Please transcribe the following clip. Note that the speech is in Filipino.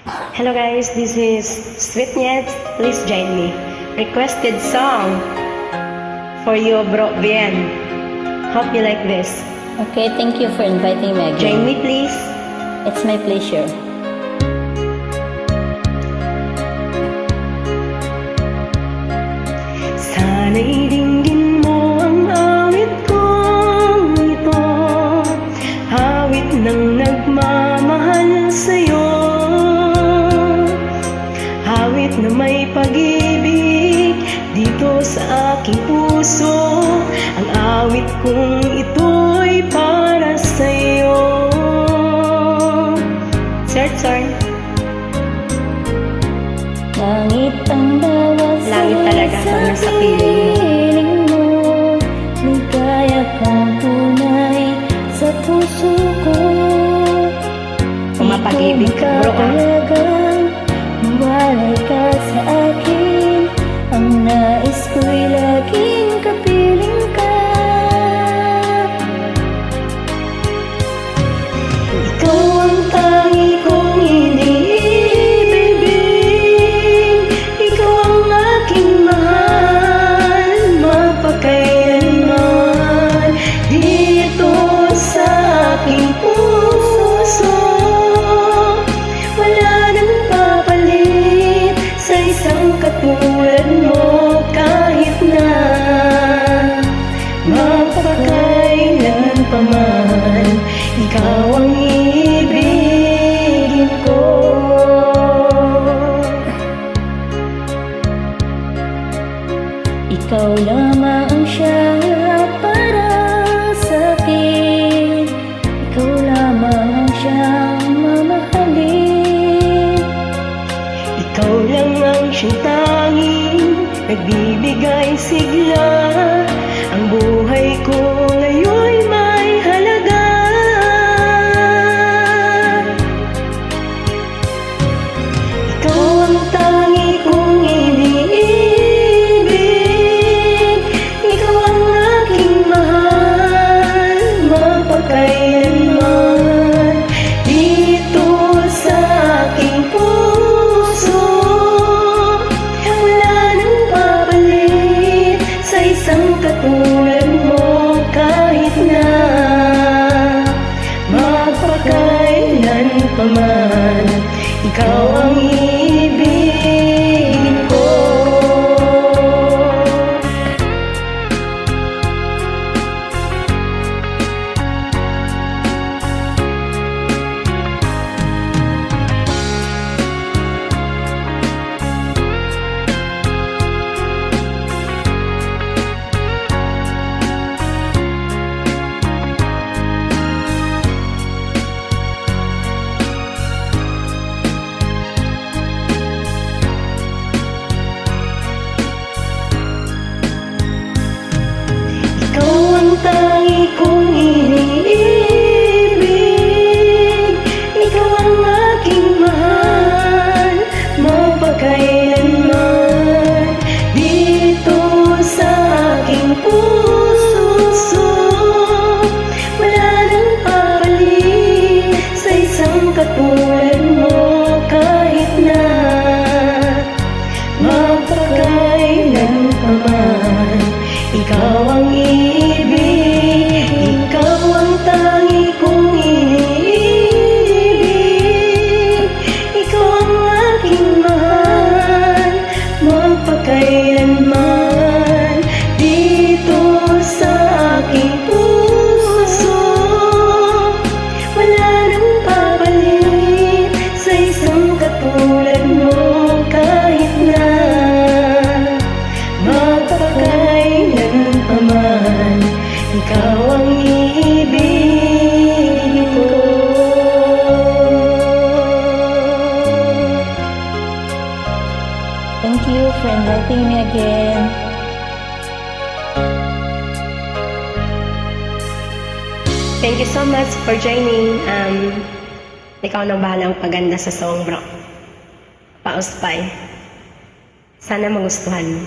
Hello guys, this is Sweetness. Please join me. Requested song for you, Bro Bien. Hope you like this. Okay, thank you for inviting me again. Join me, please. It's my pleasure. Sana'y dinggin mo ang awit kong ito, awit ng nagmamahal sa'yo, awit na may pag-ibig dito sa aking puso. Ang awit kong ito'y para sa'yo. Sir. Langit ang bawat Langit talaga pag nasa piling mo. Ligaya kang tunay sa puso ko. Pumapag-ibig ka, bro, talagang mawalay ka sa akin. Ang nais ko'y laging kapiling ka. Ikaw ang tangi kong iniibig, ikaw ang aking mahal, mapakailanman dito sa aking puso. Wala nang papalit sa isang katulad mo, kahit na mapakailan pa man, ikaw ang ibigin ko. Ikaw lamang siya para sa akin. Ikaw lamang siyang mamahalin. Ikaw lang ang siyang tanging nagbibigay sigla. Ang buhay ko ngayon'y may halaga. Ikaw ang tangi kong iniibig, ikaw ang aking mahal, mapakailanman dito sa aking puso. Wala nang papalit sa isang katulad mo, kahit na mapakailan pa man, ikaw ang ibigin ko. Ikaw ang tangi kong iniibig, ikaw ang aking mahal, mapakailanman dito sa aking puso. Wala nang papalit sa isang katulad mo, kahit na mapakailan pa man, ikaw ang ibig, ikaw ang tangi kong iniibig, ikaw ang aking mahal, mapakailanman dito sa aking puso. Wala nang papalit sa isang katulad mo, kahit na mapakailan pa man, ikaw ang ibigin ko. Thank you for inviting me again. Thank you so much for joining. Ikaw nang bahalang paganda sa song, bro. Pauspay. Sana magustuhan mo.